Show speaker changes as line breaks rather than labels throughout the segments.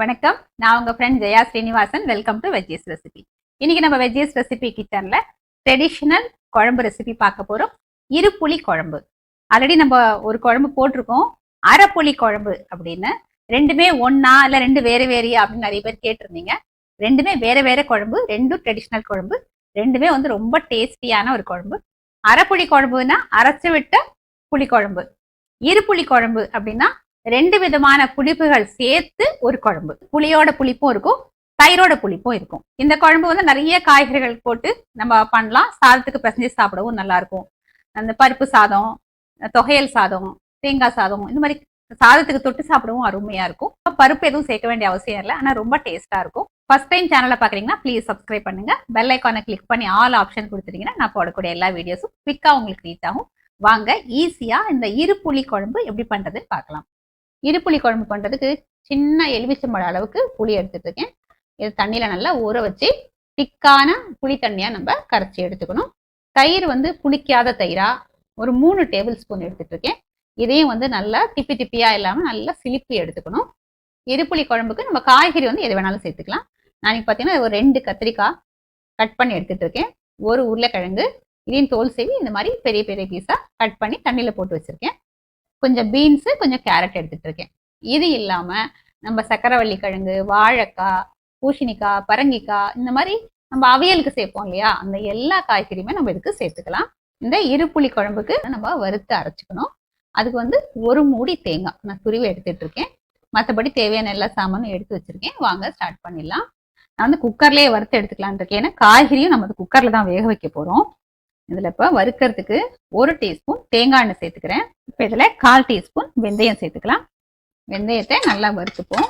வணக்கம், நான் உங்க friend Jaya Srinivasan. Welcome to veggies recipe. இன்னைக்கு நம்ம வெஜ்ஜீஸ் ரெசிபி கிச்சன்ல ட்ரெடிஷ்னல் குழம்பு ரெசிபி பார்க்க போறோம். இருப்புளி குழம்பு. ஆல்ரெடி நம்ம ஒரு குழம்பு போட்டிருக்கோம், அரைப்புளி குழம்பு அப்படின்னு. ரெண்டுமே ஒன்னா இல்ல ரெண்டு வேற வேறையா அப்படின்னு நிறைய பேர் கேட்டிருந்தீங்க. ரெண்டுமே வேற வேற குழம்பு, ரெண்டும் ட்ரெடிஷ்னல் குழம்பு. ரெண்டுமே வந்து ரொம்ப டேஸ்டியான ஒரு குழம்பு. அரைப்புளி குழம்புனா அரைச்சு விட்ட புளி குழம்பு. இருப்புளி குழம்பு அப்படின்னா ரெண்டு விதமான புளிப்புகள் சேர்த்து ஒரு குழம்பு. புளியோட புளிப்பும் இருக்கும், தயிரோட புளிப்பும் இருக்கும். இந்த குழம்பு வந்து நிறைய காய்கறிகள் போட்டு நம்ம பண்ணலாம். சாதத்துக்கு பிசைஞ்சு சாப்பிடவும் நல்லா இருக்கும். அந்த பருப்பு சாதம், தொகையல் சாதம், தேங்காய் சாதம், இந்த மாதிரி சாதத்துக்கு தொட்டு சாப்பிடவும் அருமையா இருக்கும். பருப்பு எதுவும் சேர்க்க வேண்டிய அவசியம் இல்லை, ஆனா ரொம்ப டேஸ்டா இருக்கும். ஃபர்ஸ்ட் டைம் சேனலை பாக்குறீங்கன்னா ப்ளீஸ் சப்ஸ்கிரைப் பண்ணுங்க. பெல் ஐக்கானை கிளிக் பண்ணி ஆல் ஆப்ஷன் கொடுத்துட்டீங்கன்னா நான் போடக்கூடிய எல்லா வீடியோஸும் குவிக்கா உங்களுக்கு ரீச் ஆகும். வாங்க ஈஸியா இந்த இருப்புளி குழம்பு எப்படி பண்றதுன்னு பார்க்கலாம். இருப்புளி குழம்பு பண்றதுக்கு சின்ன எலுமிச்சம்பழம் அளவுக்கு புளி எடுத்துட்டு இருக்கேன். இது தண்ணியில நல்லா ஊற வச்சு திக்கான புளி தண்ணியா நம்ம கரைச்சி எடுத்துக்கணும். தயிர் வந்து புளிக்காத தயிரா ஒரு 3 டேபிள் ஸ்பூன் எடுத்துட்டு இருக்கேன். இதையும் வந்து நல்லா திப்பி திப்பியா இல்லாம நல்லா சிலிப்பி எடுத்துக்கணும். இருப்புளி குழம்புக்கு நம்ம காய்கறி வந்து எது வேணாலும் சேர்த்துக்கலாம். நான் இப்போ பார்த்தீங்கன்னா ஒரு 2 கத்திரிக்காய் கட் பண்ணி எடுத்துட்டு இருக்கேன். ஒரு உருளைக்கிழங்கு, இதையும் தோல் சீவி இந்த மாதிரி பெரிய பெரிய பீஸா கட் பண்ணி தண்ணியில போட்டு வச்சிருக்கேன். கொஞ்சம் பீன்ஸு, கொஞ்சம் கேரட் எடுத்துட்டு இருக்கேன். இது இல்லாம நம்ம சக்கரவள்ளி கிழங்கு, வாழைக்காய், பூசணிக்காய், பரங்கிக்காய், இந்த மாதிரி நம்ம அவியலுக்கு சேர்ப்போம் இல்லையா, அந்த எல்லா காய்கறியுமே நம்ம இதுக்கு சேர்த்துக்கலாம். இந்த இருப்புளி குழம்புக்கு நம்ம வறுத்து அரைச்சிக்கணும். அதுக்கு வந்து ஒரு மூடி தேங்காய் நான் துருவி எடுத்துட்டு இருக்கேன். மற்றபடி தேவையான எல்லா சாமானும் எடுத்து வச்சிருக்கேன். வாங்க ஸ்டார்ட் பண்ணிடலாம். நான் வந்து குக்கர்லேயே வறுத்து எடுத்துக்கலான் இருக்கேன். ஏன்னா காய்கறியும் நம்ம குக்கர்ல தான் வேக வைக்க போறோம். இதுல இப்ப வறுக்கிறதுக்கு 1 டீஸ்பூன் தேங்காய் எண்ணெய் சேர்த்துக்கிறேன். இப்ப இதுல 1/4 டீஸ்பூன் வெந்தயம் சேர்த்துக்கலாம். வெந்தயத்தை நல்லா வறுத்துப்போம்.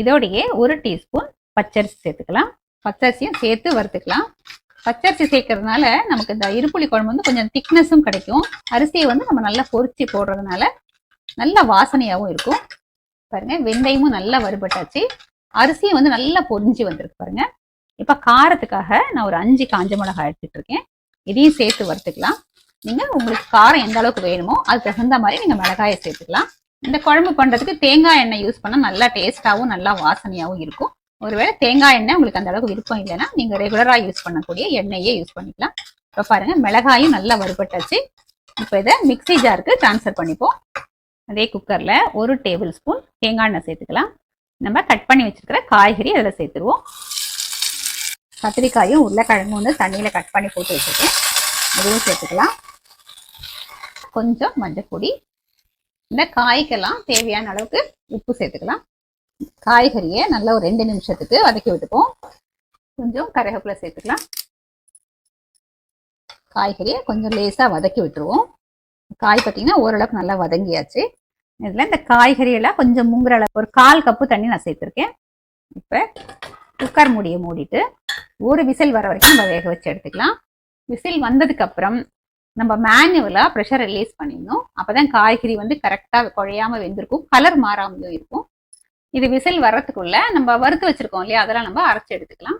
இதோடையே 1 டீஸ்பூன் பச்சரிசி சேர்த்துக்கலாம். பச்சரிசியும் சேர்த்து வறுத்துக்கலாம். பச்சரிசி சேர்க்கறதுனால நமக்கு இந்த இருப்புளி குழம்பு வந்து கொஞ்சம் திக்னஸும் கிடைக்கும். அரிசியை வந்து நம்ம நல்லா பொரிச்சு போடுறதுனால நல்ல வாசனையாகவும் இருக்கும். பாருங்க, வெந்தயமும் நல்லா வறுபட்டாச்சு. அரிசியும் வந்து நல்லா பொரிஞ்சு வந்திருக்கு பாருங்க. இப்ப காரத்துக்காக நான் ஒரு 5 காஞ்ச மிளகாய் எடுத்துட்டு இருக்கேன். இதையும் சேர்த்து வறுத்துக்கலாம். நீங்க உங்களுக்கு காரம் எந்த அளவுக்கு வேணுமோ அது தகுந்த மாதிரி நீங்க மிளகாயை சேர்த்துக்கலாம். இந்த குழம்பு பண்றதுக்கு தேங்காய் எண்ணெய் யூஸ் பண்ணா நல்லா டேஸ்டாவும் நல்லா வாசனையாவும் இருக்கும். ஒருவேளை தேங்காய் எண்ணெய் உங்களுக்கு அந்த அளவுக்கு விருப்பம் இல்லைன்னா நீங்க ரெகுலரா யூஸ் பண்ணக்கூடிய எண்ணெயே யூஸ் பண்ணிக்கலாம். இப்போ பாருங்க, மிளகாயும் நல்லா வறுபட்டாச்சு. இப்போ இதை மிக்சி ஜாருக்கு டிரான்ஸ்ஃபர் பண்ணிப்போம். அதே குக்கர்ல 1 டேபிள் ஸ்பூன் தேங்காய் எண்ணெய் சேர்த்துக்கலாம். நம்ம கட் பண்ணி வச்சிருக்கிற காய்கறி அதில் சேர்த்துருவோம். கத்திரிக்காயும் உருளைக்கிழங்கும் வந்து தண்ணியில் கட் பண்ணி போட்டு வச்சுருக்கேன். இதுவும் சேர்த்துக்கலாம். கொஞ்சம் மஞ்சள் பொடி. இந்த காய்க்கெல்லாம் தேவையான அளவுக்கு உப்பு சேர்த்துக்கலாம். காய்கறியை நல்லா ஒரு 2 நிமிஷத்துக்கு வதக்கி விட்டுப்போம். கொஞ்சம் கருவேப்பிலை சேர்த்துக்கலாம். காய்கறியை கொஞ்சம் லேசாக வதக்கி விட்டுருவோம். காய் பார்த்தீங்கன்னா ஓரளவுக்கு நல்லா வதங்கியாச்சு. இதில் இந்த காய்கறியெல்லாம் கொஞ்சம் முங்குற அளவு ஒரு 1/4 கப்பு தண்ணி நான் சேர்த்துருக்கேன். இப்போ குக்கர் மூடியை மூடிட்டு ஒரு விசில் வர வரைக்கும் நம்ம வேக வச்சு எடுத்துக்கலாம். விசில் வந்ததுக்கு அப்புறம் நம்ம மேனுவலா ப்ரெஷர் ரிலீஸ் பண்ணிடணும். அப்பதான் காய்கறி வந்து கரெக்டா குழையாம வெந்திருக்கும், கலர் மாறாமலும் இருக்கும். இது விசில் வர்றதுக்குள்ள நம்ம வறுத்து வச்சிருக்கோம் இல்லையா, அதெல்லாம் நம்ம அரைச்சி எடுத்துக்கலாம்.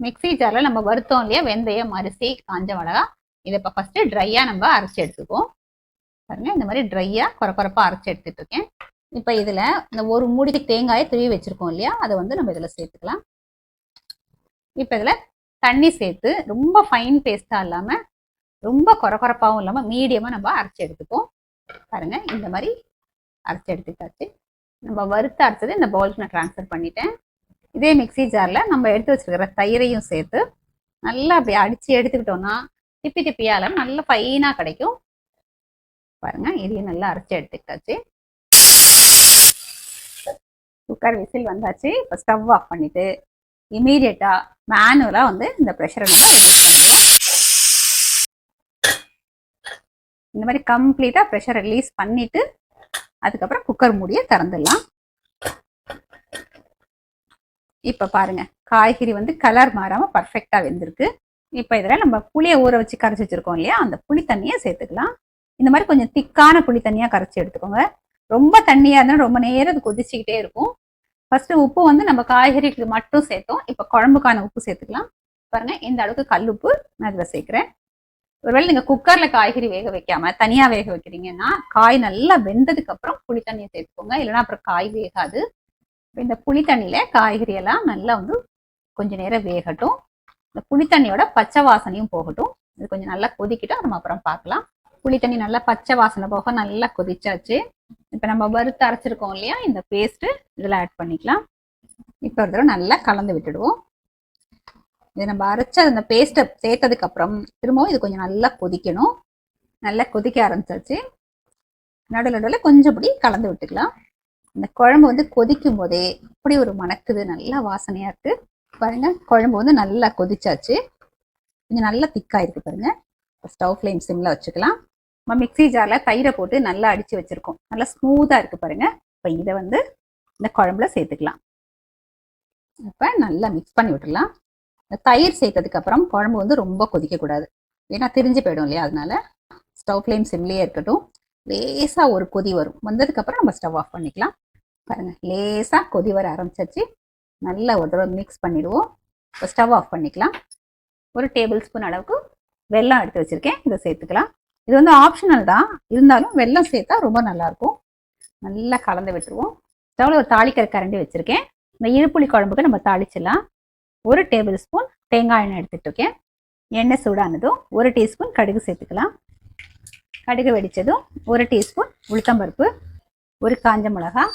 மிக்சி ஜார்ல நம்ம வறுத்தோம் இல்லையா வெந்தயம், அரிசி, காஞ்ச மிளகா, இதை இப்போ ஃபர்ஸ்ட் ட்ரையா நம்ம அரைச்சி எடுத்துக்குவோம். பாருங்க, இந்த மாதிரி ட்ரையா குறப்பா அரைச்சி எடுத்துட்டு இருக்கேன். இப்போ இதுல இந்த ஒரு மூடிக்கு தேங்காயை துருவி வச்சிருக்கோம் இல்லையா, அதை வந்து நம்ம இதுல சேர்த்துக்கலாம். இப்போ இதில் தண்ணி சேர்த்து ரொம்ப ஃபைன் பேஸ்ட்டாக இல்லாமல் ரொம்ப குறப்பாகவும் இல்லாமல் மீடியமாக நம்ம அரைச்சி எடுத்துப்போம். பாருங்க, இந்த மாதிரி அரைச்சி எடுத்துக்காச்சு. நம்ம வறுத்து அரைச்சது இந்த பவுலுக்கு நான் ட்ரான்ஸ்ஃபர் பண்ணிட்டேன். இதே மிக்சி ஜாரில் நம்ம எடுத்து வச்சுருக்கிற தயிரையும் சேர்த்து நல்லா அப்படி அடித்து எடுத்துக்கிட்டோம்னா திப்பி திப்பியால் நல்லா ஃபைனாக கிடைக்கும். பாருங்க, இதையும் நல்லா அரைச்சி எடுத்துக்கிட்டாச்சு. குக்கர் விசில் வந்தாச்சு. இப்போ ஸ்டவ் ஆஃப் பண்ணிவிட்டு இமீடியட்டா மேனுவலா வந்து இந்த ப்ரெஷரை நம்ம ரிலீஸ் பண்ணிடுவோம். இந்த மாதிரி கம்ப்ளீட்டா ப்ரெஷர் ரிலீஸ் பண்ணிட்டு அதுக்கப்புறம் குக்கர் மூடியை திறந்துடலாம். இப்ப பாருங்க, காய்கறி வந்து கலர் மாறாம பர்ஃபெக்டா வெந்திருக்கு. இப்ப இதுல நம்ம புளியை ஊற வச்சு கரைச்சி வச்சிருக்கோம் இல்லையா, அந்த புளி தண்ணியை சேர்த்துக்கலாம். இந்த மாதிரி கொஞ்சம் திக்கான புளி தண்ணியா கரைச்சி எடுத்துக்கோங்க. ரொம்ப தண்ணியா இருந்தா ரொம்ப நேரம் அது கொதிச்சுக்கிட்டே இருக்கும். ஃபர்ஸ்ட் உப்பு வந்து நம்ம காய்கறிக்கு மட்டும் சேர்த்தோம். இப்போ குழம்புக்கான உப்பு சேர்த்துக்கலாம். பாருங்க, இந்த அளவுக்கு கல் உப்பு நான் இதில் சேர்க்குறேன். ஒருவேளை நீங்கள் குக்கரில் காய்கறி வேக வைக்காம தனியாக வேக வைக்கிறீங்கன்னா காய் நல்லா வெந்ததுக்கு அப்புறம் புளி தண்ணியை சேர்த்துக்கோங்க. இல்லைன்னா அப்புறம் காய் வேகாது. இந்த புளி தண்ணியில காய்கறி எல்லாம் நல்லா வந்து கொஞ்ச நேரம் வேகட்டும். இந்த புளி தண்ணியோட பச்சை வாசனையும் போகட்டும். இது கொஞ்சம் நல்லா கொதிக்கிட்டோம், நம்ம அப்புறம் பார்க்கலாம். புளி தண்ணி நல்லா பச்சை வாசனை போக நல்லா கொதிச்சாச்சு. இப்போ நம்ம வறுத்து அரைச்சிருக்கோம் இல்லையா, இந்த பேஸ்ட்டு இதில் ஆட் பண்ணிக்கலாம். இப்போ ஒரு தடவை நல்லா கலந்து விட்டுடுவோம். இது நம்ம அரைச்ச அந்த பேஸ்ட்டை சேர்த்ததுக்கு அப்புறம் திரும்பவும் இது கொஞ்சம் நல்லா கொதிக்கணும். நல்லா கொதிக்க ஆரம்பிச்சாச்சு. நடுவில் நடுவில் கொஞ்சம் இப்படி கலந்து விட்டுக்கலாம். இந்த குழம்பு வந்து கொதிக்கும் போதே இப்படி ஒரு மணக்குது, நல்லா வாசனையா இருக்கு பாருங்க. குழம்பு வந்து நல்லா கொதிச்சாச்சு, கொஞ்சம் நல்லா திக்காயிருக்கு பாருங்க. ஸ்டவ் ஃப்ளேம் சிம்ல வச்சுக்கலாம். நம்ம மிக்ஸி ஜார்ல தயிரை போட்டு நல்லா அடிச்சு வச்சிருக்கோம், நல்லா ஸ்மூத்தா இருக்கு பாருங்க. இப்போ இதை வந்து இந்த குழம்புல சேர்த்துக்கலாம். இப்போ நல்லா மிக்ஸ் பண்ணி விட்டுடலாம். இந்த தயிர் சேர்த்ததுக்கு அப்புறம் குழம்பு வந்து ரொம்ப கொதிக்க கூடாது, ஏன்னா திரிஞ்சு போயிடும் இல்லையா. அதனால ஸ்டவ் ஃப்ளேம் சிம்லேயே இருக்கட்டும். லேசா ஒரு கொதி வரும், வந்ததுக்கு அப்புறம் நம்ம ஸ்டவ் ஆஃப் பண்ணிக்கலாம். பாருங்க லேசா கொதி வர ஆரம்பிச்சாச்சு. நல்லா ஒரு தடவை மிக்ஸ் பண்ணிடுவோம். இப்போ ஸ்டவ் ஆஃப் பண்ணிக்கலாம். ஒரு டேபிள் ஸ்பூன் அளவுக்கு வெல்லம் எடுத்து வச்சிருக்கேன், இதை சேர்த்துக்கலாம். இது வந்து ஆப்ஷனல் தான், இருந்தாலும் வெல்லம் சேர்த்தா ரொம்ப நல்லா இருக்கும். நல்லா கலந்து விட்டுருவோம். ஸ்டவ்ல ஒரு தாளிக்கிற கரண்டி வச்சிருக்கேன். இந்த இருப்புளி குழம்புக்கு நம்ம தாளிச்சிடலாம். ஒரு டேபிள் ஸ்பூன் தேங்காய் எண்ணெய் எடுத்துட்டு இருக்கேன். எண்ணெய் சூடானதும் ஒரு டீஸ்பூன் கடுகு சேர்த்துக்கலாம். கடுகு வெடிச்சதும் ஒரு டீஸ்பூன் உளுத்தம்பருப்பு, ஒரு காஞ்ச மிளகாய்,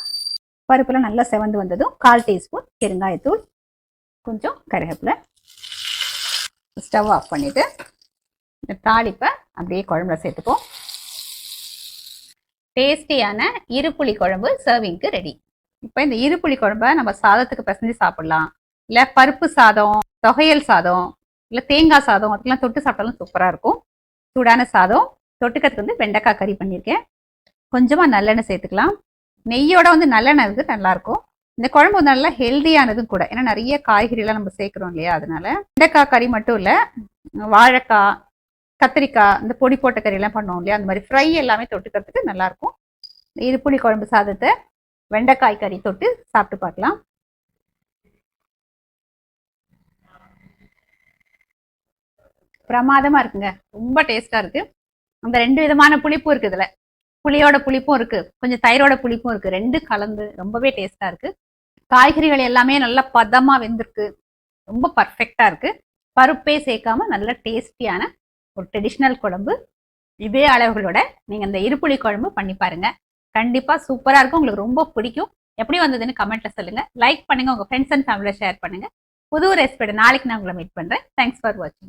பருப்புலாம் நல்லா செவந்து வந்ததும் 1/4 டீஸ்பூன் பெருங்காயத்தூள், கொஞ்சம் கருவேப்பிலை. ஸ்டவ் ஆஃப் பண்ணிட்டு இந்த தாளிப்பை அப்படியே குழம்புல சேர்த்துப்போம். டேஸ்டியான இருப்புளி குழம்பு சர்விங்க்கு ரெடி. இப்போ இந்த இருப்புளி குழம்பை நம்ம சாதத்துக்கு பிசைஞ்சு சாப்பிடலாம், இல்லை பருப்பு சாதம், தொகையல் சாதம், இல்லை தேங்காய் சாதம், அதுக்கெல்லாம் தொட்டு சாப்பிட்டாலும் சூப்பராக இருக்கும். சூடான சாதம், தொட்டுக்கிறதுக்கு வந்து வெண்டைக்காய் கறி பண்ணியிருக்கேன். கொஞ்சமாக நல்லெண்ணெய் சேர்த்துக்கலாம். நெய்யோட வந்து நல்லெண்ணெய் இருக்கு நல்லாயிருக்கும். இந்த குழம்பு வந்து நல்லா ஹெல்தியானதும் கூட, ஏன்னா நிறைய காய்கறிலாம் நம்ம சேர்க்குறோம் இல்லையா. அதனால வெண்டைக்காய் கறி மட்டும் இல்லை, வாழைக்காய், கத்திரிக்காய், இந்த பொடி போட்ட கறியெல்லாம் பண்ணுவோம் இல்லையா, அந்த மாதிரி ஃப்ரை எல்லாமே தொட்டுக்கிறதுக்கு நல்லாயிருக்கும். இருப்புளி குழம்பு சாதத்தை வெண்டைக்காய் கறி தொட்டு சாப்பிட்டு பார்க்கலாம். பிரமாதமாக இருக்குங்க, ரொம்ப டேஸ்ட்டாக இருக்குது. அந்த 2 விதமான புளிப்பும் இருக்குது, இதில் புளியோட புளிப்பும் இருக்குது, கொஞ்சம் தயிரோட புளிப்பும் இருக்குது, 2 கலந்து ரொம்பவே டேஸ்ட்டாக இருக்குது. காய்கறிகள் எல்லாமே நல்லா பதமாக வெந்திருக்கு, ரொம்ப பர்ஃபெக்டாக இருக்குது. பருப்பே சேர்க்காம நல்ல டேஸ்டியான ஒரு ட்ரெடிஷ்னல் குழம்பு. இதே அளவுகளோட நீங்கள் இந்த இருப்புளி குழம்பு பண்ணி பாருங்க, கண்டிப்பாக சூப்பராக இருக்கும், உங்களுக்கு ரொம்ப பிடிக்கும். எப்படி வந்ததுன்னு கமெண்ட்ல சொல்லுங்கள். லைக் பண்ணுங்கள், உங்கள் ஃப்ரெண்ட்ஸ் அண்ட் ஃபேமிலியில் ஷேர் பண்ணுங்கள். புது ரெசிபியோட நாளைக்கு நான் உங்களை மீட் பண்ணுறேன். தேங்க்ஸ் ஃபார் வாட்சிங்.